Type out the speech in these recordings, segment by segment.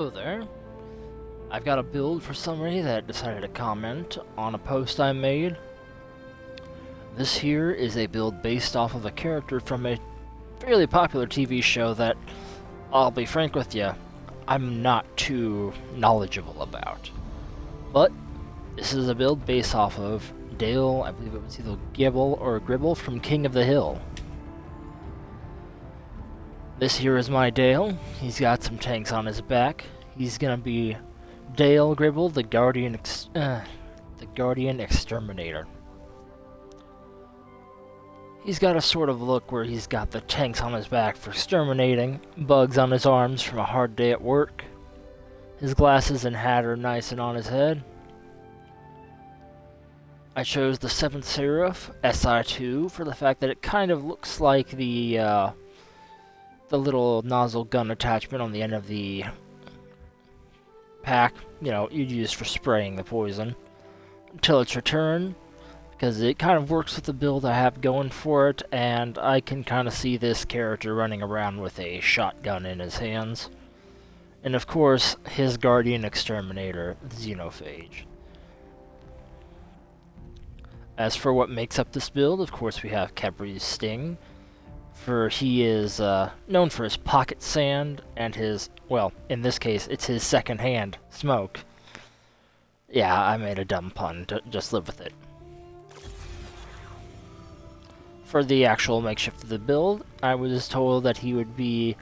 Hello there. I've got a build for somebody that decided to comment on a post I made. This here is a build based off of a character from a fairly popular TV show that, I'll be frank with you, I'm not too knowledgeable about. But this is a build based off of Dale, I believe it was either Gribble or Gribble from King of the Hill. This here is my Dale. He's got some tanks on his back. He's gonna be Dale Gribble, the Guardian Exterminator. He's got a sort of look where he's got the tanks on his back for exterminating, bugs on his arms from a hard day at work. His glasses and hat are nice and on his head. I chose the 7th Seraph SI2 for the fact that it kind of looks like the little nozzle gun attachment on the end of the pack, you'd use for spraying the poison until its return, because it kind of works with the build I have going for it, and I can kind of see this character running around with a shotgun in his hands. And of course, his Guardian Exterminator, Xenophage. As for what makes up this build, of course we have Capri's Sting, for he is known for his pocket sand and his, well, in this case, it's his second-hand smoke. Yeah, I made a dumb pun, just live with it. For the actual makeshift of the build, I was told that he would be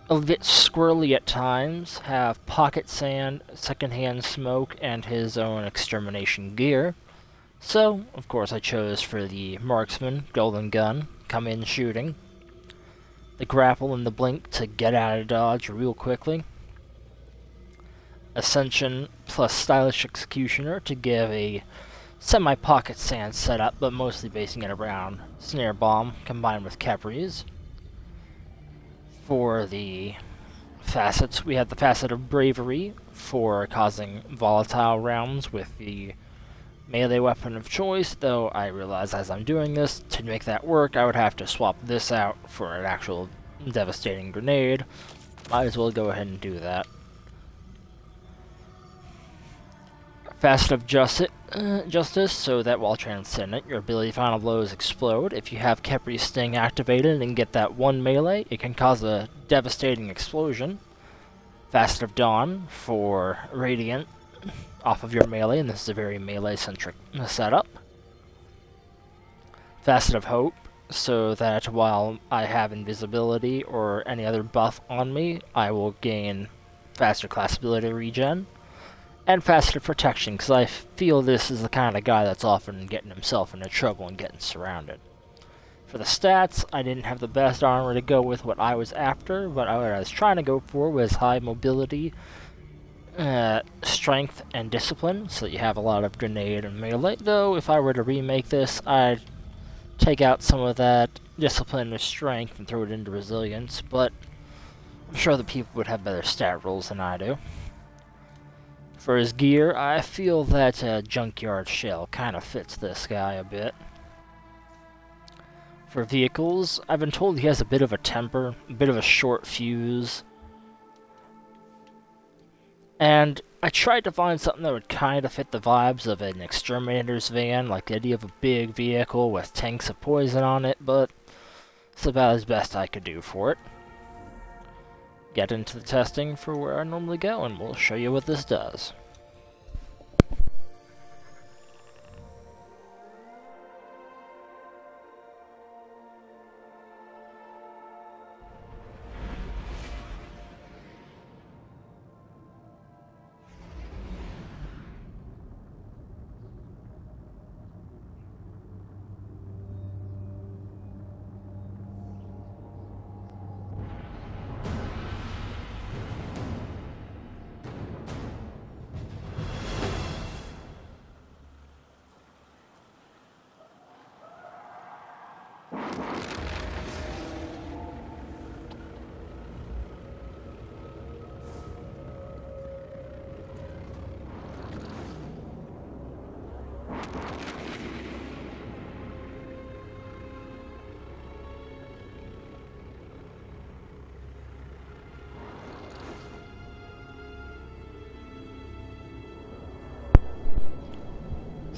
a bit squirrely at times, have pocket sand, second-hand smoke, and his own extermination gear. So, of course, I chose for the marksman, golden gun, come in shooting, the grapple and the blink to get out of dodge real quickly, ascension plus stylish executioner to give a semi-pocket sand setup, but mostly basing it around snare bomb combined with Capri's. For the facets, we have the facet of bravery for causing volatile rounds with the melee weapon of choice, though I realize as I'm doing this, to make that work, I would have to swap this out for an actual devastating grenade. Might as well go ahead and do that. Facet of justice, so that while transcendent, your ability final blows explode. If you have Capri's Sting activated and get that one melee, it can cause a devastating explosion. Facet of dawn for radiant off of your melee, and this is a very melee-centric setup. Facet of Hope, so that while I have invisibility or any other buff on me, I will gain faster class ability regen. And Facet of Protection, because I feel this is the kind of guy that's often getting himself into trouble and getting surrounded. For the stats, I didn't have the best armor to go with what I was after, but what I was trying to go for was high mobility, strength and discipline, so that you have a lot of grenade and melee. Though, if I were to remake this, I'd take out some of that discipline with strength and throw it into resilience, but I'm sure the people would have better stat rolls than I do. For his gear, I feel that Junkyard Shell kind of fits this guy a bit. For vehicles, I've been told he has a bit of a temper, a bit of a short fuse. And I tried to find something that would kind of fit the vibes of an exterminator's van, like the idea of a big vehicle with tanks of poison on it, but it's about as best I could do for it. Get into the testing for where I normally go, and we'll show you what this does.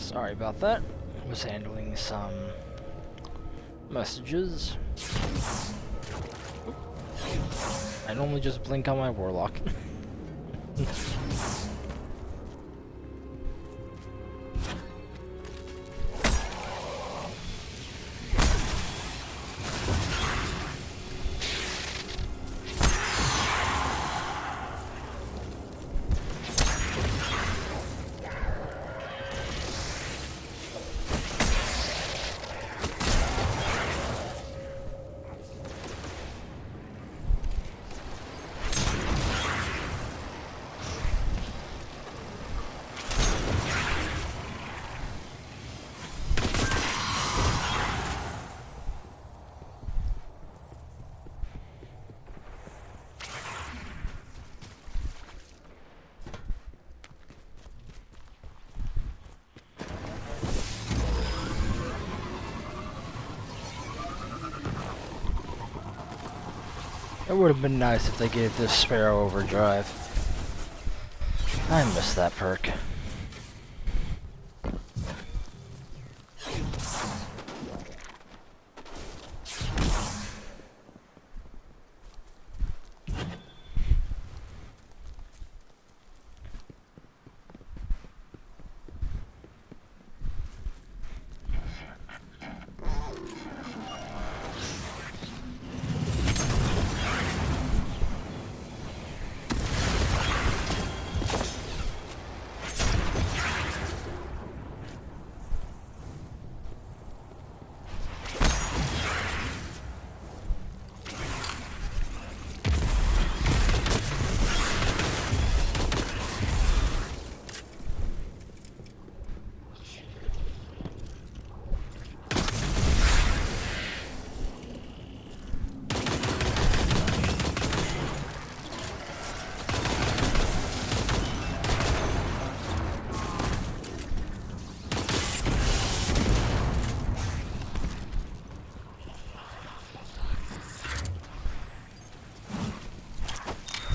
Sorry about that. Was handling some messages. I normally just blink on my warlock. It would have been nice if they gave this Sparrow Overdrive. I miss that perk.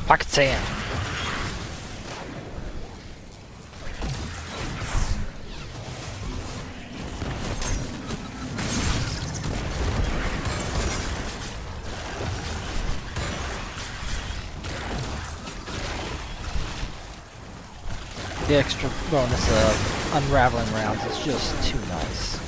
Pocket sand. The extra bonus of unraveling rounds is just too nice.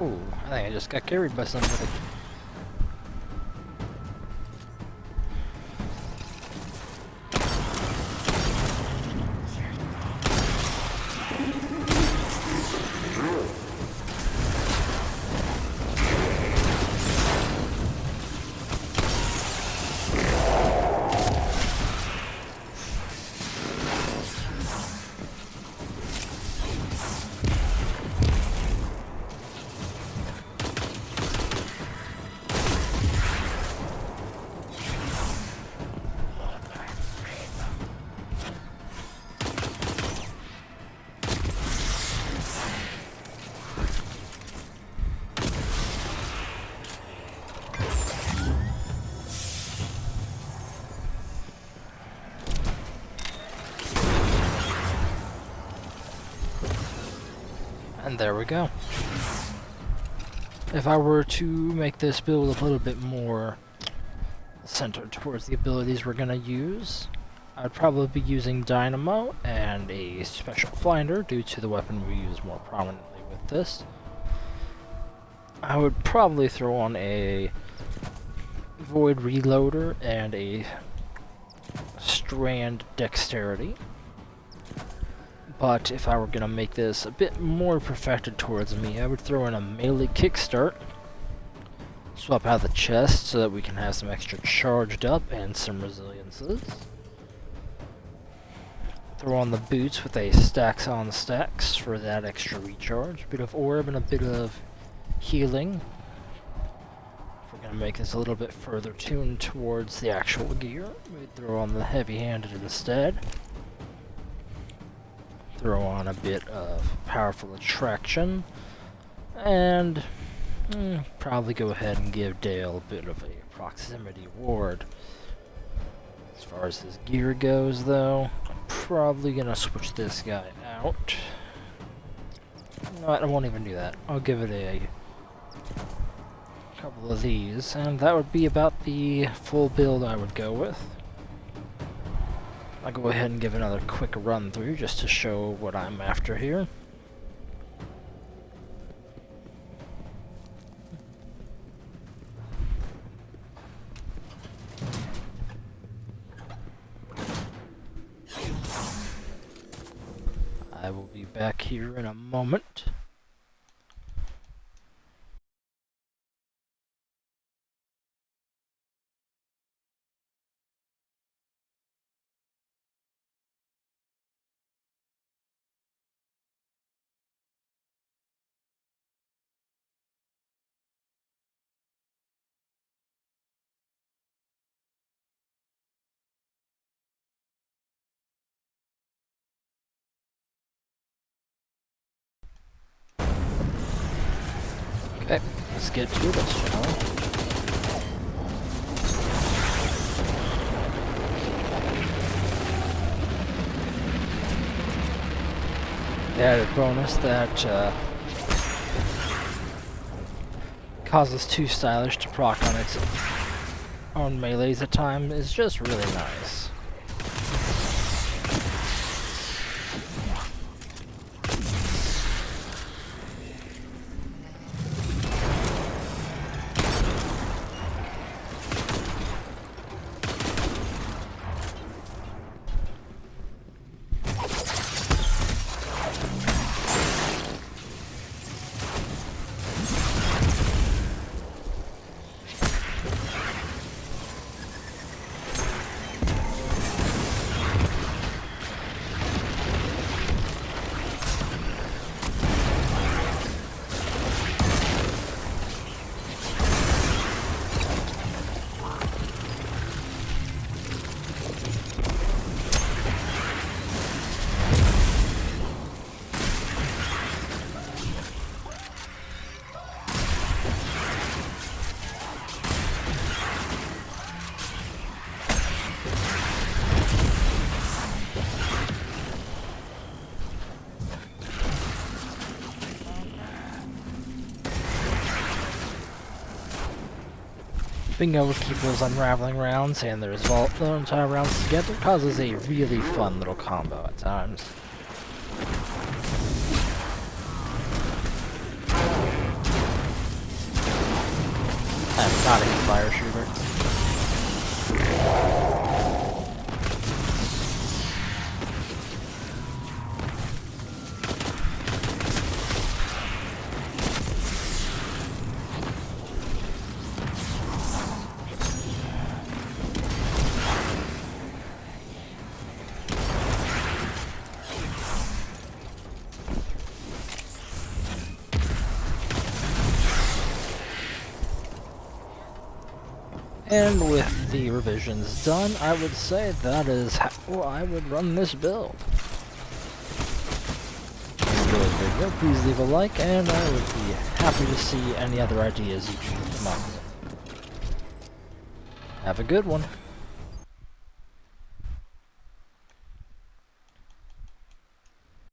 Ooh, I think I just got carried by somebody. And there we go. If I were to make this build a little bit more centered towards the abilities we're gonna use, I'd probably be using Dynamo and a special finder due to the weapon we use more prominently with this. I would probably throw on a Void Reloader and a Strand Dexterity. But if I were gonna make this a bit more perfected towards me, I would throw in a melee kickstart. Swap out the chest so that we can have some extra charged up and some resiliences. Throw on the boots with a stacks on stacks for that extra recharge. A bit of orb and a bit of healing. If we're gonna make this a little bit further tuned towards the actual gear, we throw on the heavy-handed instead. Throw on a bit of powerful attraction. And probably go ahead and give Dale a bit of a proximity ward. As far as his gear goes, though, I'm probably gonna switch this guy out. No, I won't even do that. I'll give it a couple of these, and that would be about the full build I would go with. I'll go ahead and give another quick run through just to show what I'm after here. I will be back here in a moment. Okay, let's get to this, shall we? The added bonus that causes 2 stylish to proc on its own melees at times is just really nice. Being able to keep those unraveling rounds and the entire rounds together causes a really fun little combo at times. I'm not a fire shooter. And with the revisions done, I would say that is how I would run this build. If you enjoyed the video, please leave a like, and I would be happy to see any other ideas you can come up with. Have a good one.